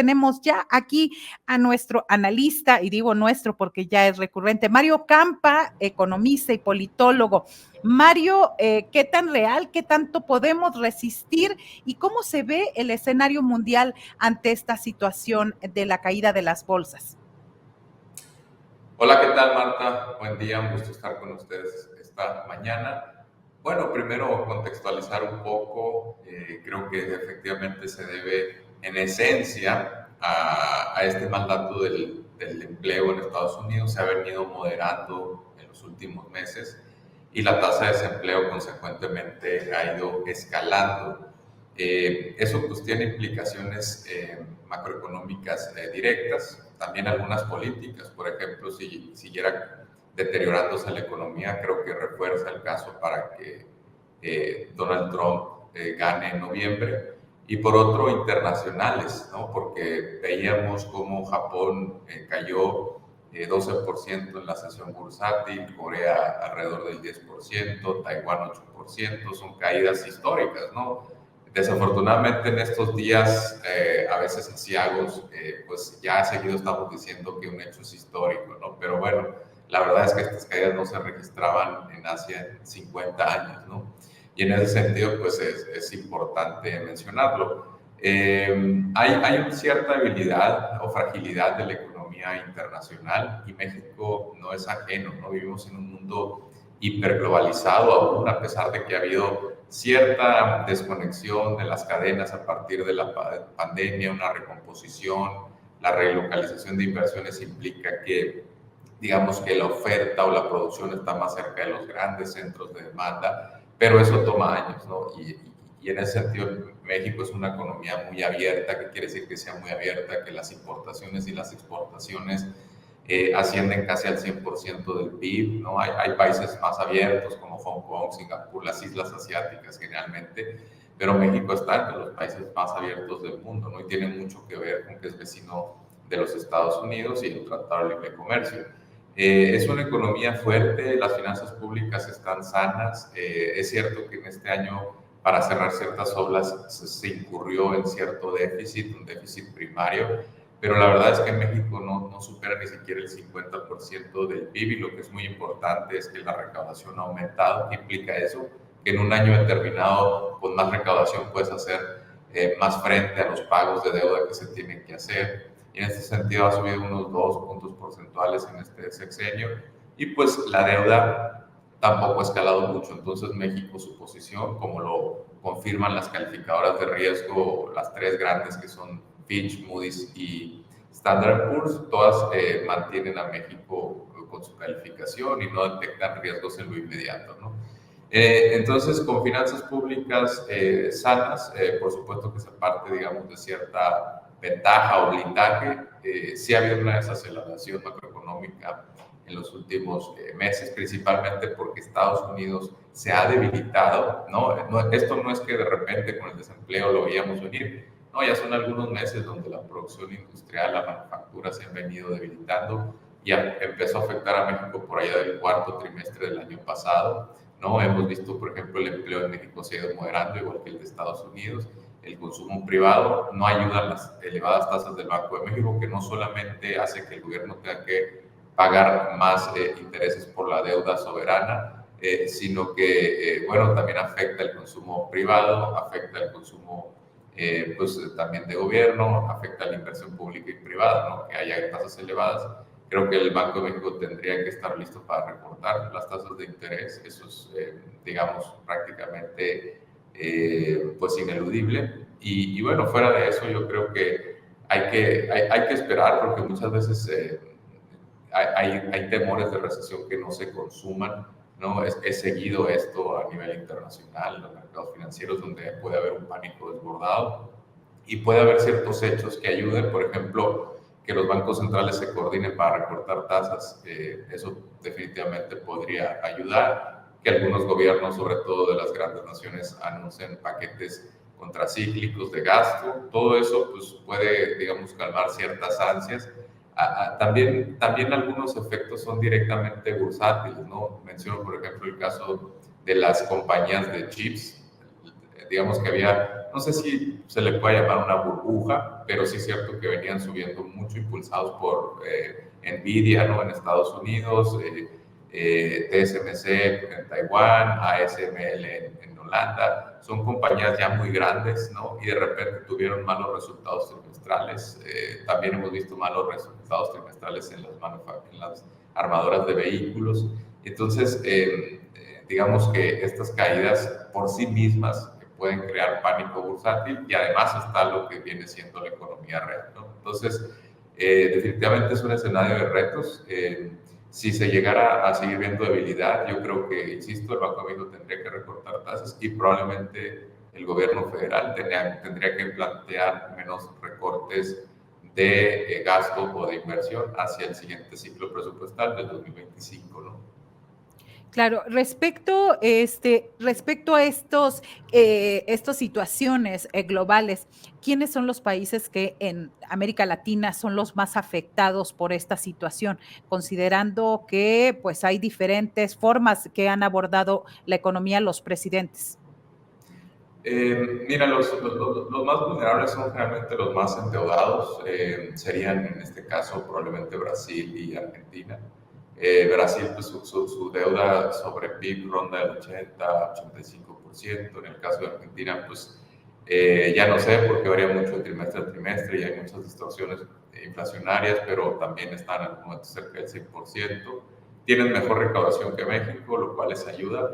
tenemos ya aquí a nuestro analista, y digo nuestro porque ya es recurrente, Mario Campa, economista y politólogo. Mario, ¿qué tan real, qué tanto podemos resistir y cómo se ve el escenario mundial ante esta situación de la caída de las bolsas? Hola, ¿qué tal, Marta? Buen día, un gusto estar con ustedes esta mañana. Bueno, primero contextualizar un poco, creo que efectivamente se debe en esencia a este mandato del empleo en Estados Unidos. Se ha venido moderando en los últimos meses y la tasa de desempleo consecuentemente ha ido escalando. Eso pues tiene implicaciones macroeconómicas directas, también algunas políticas. Por ejemplo, si siguiera deteriorándose la economía, creo que refuerza el caso para que Donald Trump gane en noviembre. Y por otro, internacionales, ¿no? Porque veíamos cómo Japón cayó 12% en la sesión bursátil, Corea alrededor del 10%, Taiwán 8%, son caídas históricas, ¿no? Desafortunadamente en estos días, a veces asiagos, pues ya seguido estamos diciendo que un hecho es histórico, ¿no? Pero bueno, la verdad es que estas caídas no se registraban en Asia en 50 años, ¿no? Y en ese sentido, pues es importante mencionarlo. Hay una cierta debilidad o fragilidad de la economía internacional y México no es ajeno, ¿no? Vivimos en un mundo hiperglobalizado aún, a pesar de que ha habido cierta desconexión de las cadenas a partir de la pandemia, una recomposición, la relocalización de inversiones implica que, digamos que la oferta o la producción está más cerca de los grandes centros de demanda, pero eso toma años, ¿no? Y en ese sentido, México es una economía muy abierta. ¿Qué quiere decir que sea muy abierta? Que las importaciones y las exportaciones ascienden casi al 100% del PIB, ¿no? Hay países más abiertos como Hong Kong, Singapur, las islas asiáticas generalmente, pero México está entre los países más abiertos del mundo, ¿no? Y tiene mucho que ver con que es vecino de los Estados Unidos y el Tratado de Libre Comercio. Es una economía fuerte, las finanzas públicas están sanas. Es cierto que en este año, para cerrar ciertas obras, se incurrió en cierto déficit, un déficit primario, pero la verdad es que en México no supera ni siquiera el 50% del PIB, y lo que es muy importante es que la recaudación ha aumentado. ¿Qué implica eso? Que en un año determinado, con más recaudación puedes hacer más frente a los pagos de deuda que se tienen que hacer. Y en este sentido ha subido unos 2 puntos porcentuales en este sexenio, y pues la deuda tampoco ha escalado mucho. Entonces México, su posición, como lo confirman las calificadoras de riesgo, las tres grandes que son Fitch, Moody's y Standard & Poor's, todas mantienen a México con su calificación y no detectan riesgos en lo inmediato, ¿no? Entonces, con finanzas públicas sanas, por supuesto que se parte, digamos, de cierta ventaja o blindaje. Sí ha habido una desaceleración macroeconómica en los últimos meses, principalmente porque Estados Unidos se ha debilitado, ¿no? Esto no es que de repente con el desempleo lo veíamos venir, no, ya son algunos meses donde la producción industrial, la manufactura se han venido debilitando y empezó a afectar a México por allá del cuarto trimestre del año pasado, ¿no? Hemos visto, por ejemplo, el empleo en México se ha ido moderando, igual que el de Estados Unidos. El consumo privado no ayuda a las elevadas tasas del Banco de México, que no solamente hace que el gobierno tenga que pagar más intereses por la deuda soberana, sino que, bueno, también afecta el consumo privado, afecta el consumo pues también de gobierno, afecta la inversión pública y privada, ¿no? Que haya tasas elevadas. Creo que el Banco de México tendría que estar listo para recortar las tasas de interés. Eso es, digamos, prácticamente pues ineludible. Y bueno, fuera de eso, yo creo que hay que esperar, porque muchas veces hay temores de recesión que no se consuman, ¿no? Es seguido esto a nivel internacional, en los mercados financieros, donde puede haber un pánico desbordado y puede haber ciertos hechos que ayuden, por ejemplo, que los bancos centrales se coordinen para recortar tasas. Eso definitivamente podría ayudar. Que algunos gobiernos, sobre todo de las grandes naciones, anuncien paquetes contracíclicos de gasto. Todo eso pues, puede, digamos, calmar ciertas ansias. También algunos efectos son directamente bursátiles, ¿no? Menciono, por ejemplo, el caso de las compañías de chips. digamos que había, no sé si se le puede llamar una burbuja, pero sí es cierto que venían subiendo mucho, impulsados por Nvidia, ¿no? En Estados Unidos, TSMC en Taiwán, ASML en Holanda. Son compañías ya muy grandes, ¿no? Y de repente tuvieron malos resultados trimestrales. También hemos visto malos resultados trimestrales en las armadoras de vehículos. Entonces, digamos que estas caídas por sí mismas pueden crear pánico bursátil, y además está lo que viene siendo la economía real, ¿no? Entonces, definitivamente es un escenario de retos. Si se llegara a seguir viendo debilidad, yo creo que, insisto, el Banco de México tendría que recortar tasas, y probablemente el gobierno federal tendría que plantear menos recortes de gasto o de inversión hacia el siguiente ciclo presupuestal del 2025, ¿no? Claro, respecto a estas situaciones globales, ¿quiénes son los países que en América Latina son los más afectados por esta situación? Considerando que pues hay diferentes formas que han abordado la economía los presidentes. Mira, los más vulnerables son generalmente los más endeudados. Serían en este caso probablemente Brasil y Argentina. Brasil, pues su deuda sobre PIB ronda el 80-85%. En el caso de Argentina, pues ya no sé, porque varía mucho de trimestre a trimestre y hay muchas distorsiones inflacionarias, pero también están en el momento cerca del 100%. Tienen mejor recaudación que México, lo cual les ayuda.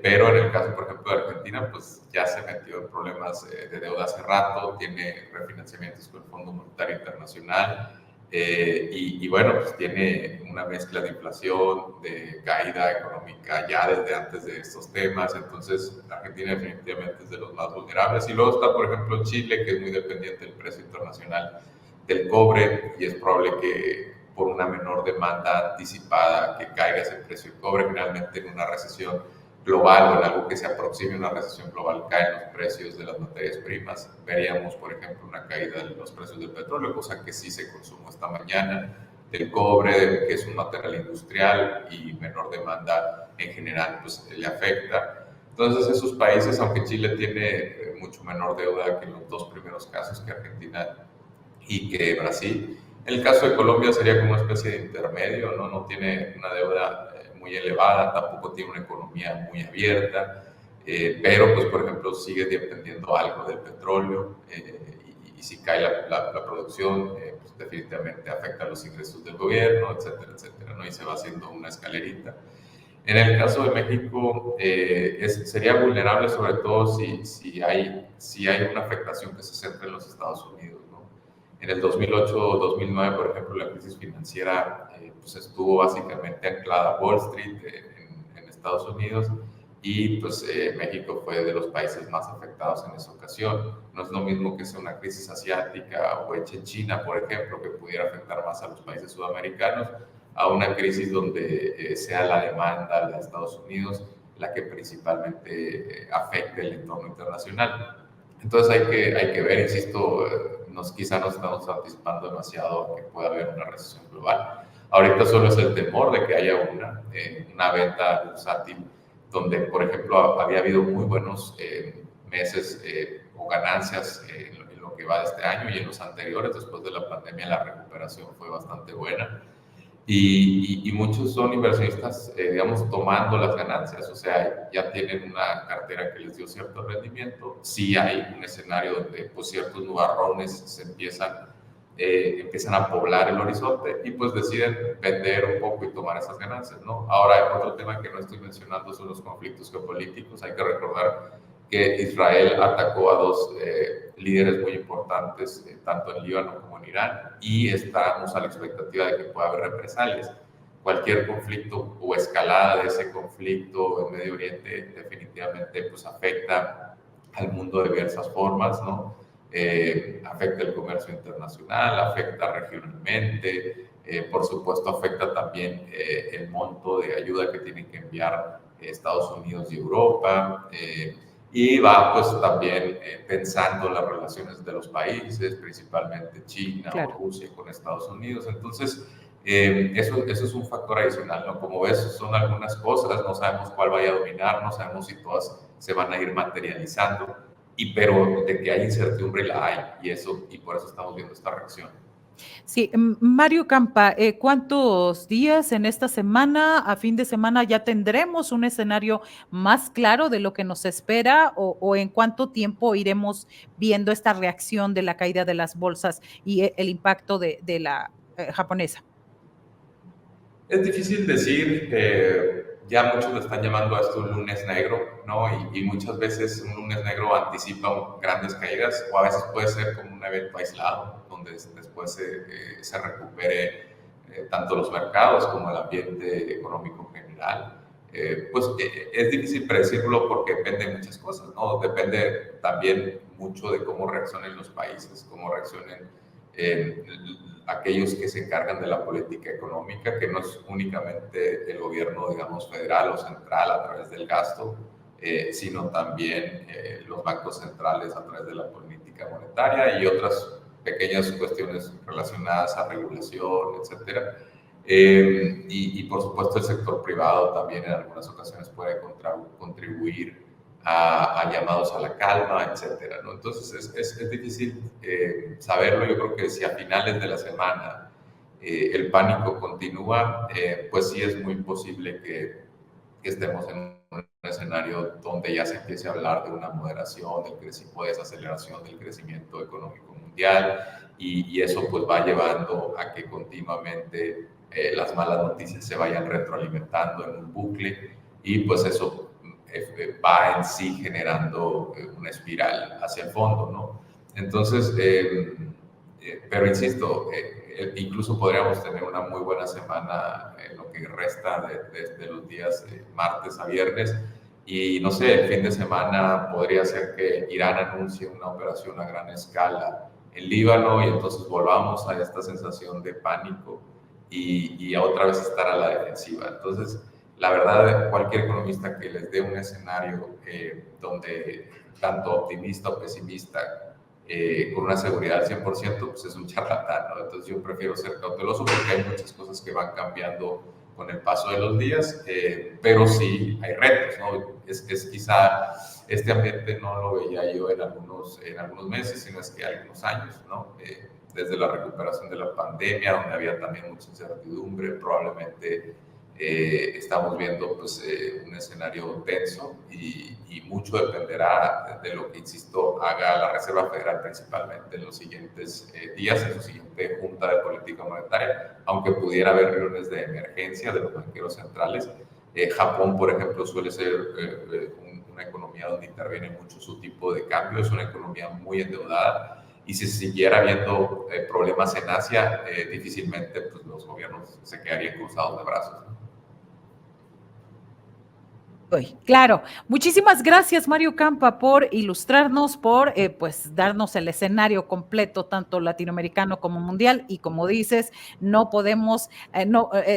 Pero en el caso, por ejemplo, de Argentina, pues ya se metió en problemas de deuda hace rato, tiene refinanciamientos con el Fondo Monetario Internacional, y bueno, pues tiene una mezcla de inflación, de caída económica ya desde antes de estos temas. Entonces Argentina definitivamente es de los más vulnerables. Y luego está, por ejemplo, Chile, que es muy dependiente del precio internacional del cobre, y es probable que por una menor demanda anticipada que caiga ese precio del cobre. Generalmente en una recesión global o en algo que se aproxime a una recesión global caen los precios de las materias primas. Veríamos, por ejemplo, una caída de los precios del petróleo, cosa que sí se consumó esta mañana, del cobre, que es un material industrial, y menor demanda en general, pues le afecta. Entonces, esos países, aunque Chile tiene mucho menor deuda que en los dos primeros casos, que Argentina y que Brasil, en el caso de Colombia sería como una especie de intermedio, ¿no? No tiene una deuda muy elevada, tampoco tiene una economía muy abierta, pero pues por ejemplo sigue dependiendo algo del petróleo, y si cae la producción, pues definitivamente afecta los ingresos del gobierno, etcétera, etcétera, ¿no? Y se va haciendo una escalerita. En el caso de México, sería vulnerable sobre todo si hay una afectación que se centra en los Estados Unidos, ¿no? En el 2008-2009, por ejemplo, la crisis financiera pues estuvo básicamente anclada a Wall Street en Estados Unidos, y pues México fue de los países más afectados en esa ocasión. No es lo mismo que sea una crisis asiática o hecha en China, por ejemplo, que pudiera afectar más a los países sudamericanos, a una crisis donde sea la demanda de Estados Unidos la que principalmente afecte el entorno internacional. Entonces hay que ver, insisto, quizá nos estamos anticipando demasiado a que pueda haber una recesión global. Ahorita solo es el temor de que haya una venta bursátil donde, por ejemplo, había habido muy buenos meses o ganancias en lo que va de este año y en los anteriores. Después de la pandemia la recuperación fue bastante buena, y muchos son inversionistas, digamos, tomando las ganancias. O sea, ya tienen una cartera que les dio cierto rendimiento. Sí hay un escenario donde pues ciertos nubarrones se empiezan a poblar el horizonte, y pues deciden vender un poco y tomar esas ganancias, ¿no? Ahora, otro tema que no estoy mencionando son los conflictos geopolíticos. Hay que recordar que Israel atacó a dos líderes muy importantes, tanto en Líbano como en Irán, y estamos a la expectativa de que pueda haber represalias. Cualquier conflicto o escalada de ese conflicto en Medio Oriente definitivamente pues afecta al mundo de diversas formas, ¿no? Afecta el comercio internacional, afecta regionalmente, por supuesto afecta también el monto de ayuda que tienen que enviar Estados Unidos y Europa, y va pues también pensando las relaciones de los países, principalmente China, claro, o Rusia con Estados Unidos. Entonces, eso es un factor adicional, ¿no? Como ves, son algunas cosas, no sabemos cuál vaya a dominar, no sabemos si todas se van a ir materializando, pero de que hay incertidumbre la hay, y por eso estamos viendo esta reacción. Sí, Mario Campa, ¿cuántos días en esta semana, a fin de semana, ya tendremos un escenario más claro de lo que nos espera o en cuánto tiempo iremos viendo esta reacción de la caída de las bolsas y el impacto de la japonesa? Es difícil decir, ya muchos le están llamando a esto un lunes negro, ¿no? Y muchas veces un lunes negro anticipa grandes caídas, o a veces puede ser como un evento aislado, donde después se recupere tanto los mercados como el ambiente económico en general. Es difícil predecirlo porque depende de muchas cosas, ¿no? Depende también mucho de cómo reaccionen los países, cómo reaccionen eh, aquellos que se encargan de la política económica, que no es únicamente el gobierno, digamos, federal o central a través del gasto, sino también los bancos centrales a través de la política monetaria y otras pequeñas cuestiones relacionadas a regulación, etcétera. Y por supuesto el sector privado también en algunas ocasiones puede contribuir a llamados a la calma, etcétera, ¿no? Entonces es difícil saberlo. Yo creo que si a finales de la semana el pánico continúa, pues sí es muy posible que estemos en un escenario donde ya se empiece a hablar de una moderación del crecimiento, de desaceleración del crecimiento económico mundial, y eso pues va llevando a que continuamente las malas noticias se vayan retroalimentando en un bucle, y pues eso va en sí generando una espiral hacia el fondo, ¿no? Entonces, pero insisto, incluso podríamos tener una muy buena semana en lo que resta de los días martes a viernes, y no sé, el fin de semana podría ser que Irán anuncie una operación a gran escala en Líbano y entonces volvamos a esta sensación de pánico y a otra vez estar a la defensiva. Entonces, la verdad, cualquier economista que les dé un escenario donde tanto optimista o pesimista con una seguridad al 100%, pues es un charlatán, ¿no? Entonces yo prefiero ser cauteloso porque hay muchas cosas que van cambiando con el paso de los días, pero sí hay retos, ¿no? Es quizá este ambiente no lo veía yo en algunos meses, sino es que algunos años, ¿no? Desde la recuperación de la pandemia, donde había también mucha incertidumbre, probablemente estamos viendo pues, un escenario tenso y mucho dependerá de lo que, insisto, haga la Reserva Federal principalmente en los siguientes días, en su siguiente Junta de Política Monetaria, aunque pudiera haber reuniones de emergencia de los banqueros centrales. Japón, por ejemplo, suele ser una economía donde interviene mucho su tipo de cambio, es una economía muy endeudada, y si siguiera habiendo problemas en Asia, difícilmente pues, los gobiernos se quedarían cruzados de brazos, ¿no? Claro, muchísimas gracias Mario Campa por ilustrarnos, por pues darnos el escenario completo, tanto latinoamericano como mundial, y como dices, no podemos,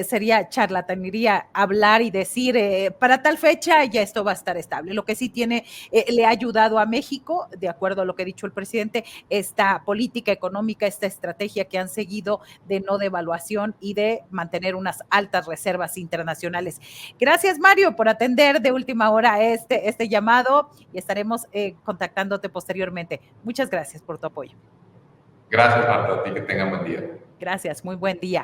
sería charlatanería hablar y decir para tal fecha ya esto va a estar estable. Lo que sí le ha ayudado a México, de acuerdo a lo que ha dicho el presidente, esta política económica, esta estrategia que han seguido de no devaluación y de mantener unas altas reservas internacionales. Gracias Mario por atender de última hora este llamado, y estaremos contactándote posteriormente. Muchas gracias por tu apoyo. Gracias, Marta, a ti, que tengan buen día. Gracias, muy buen día.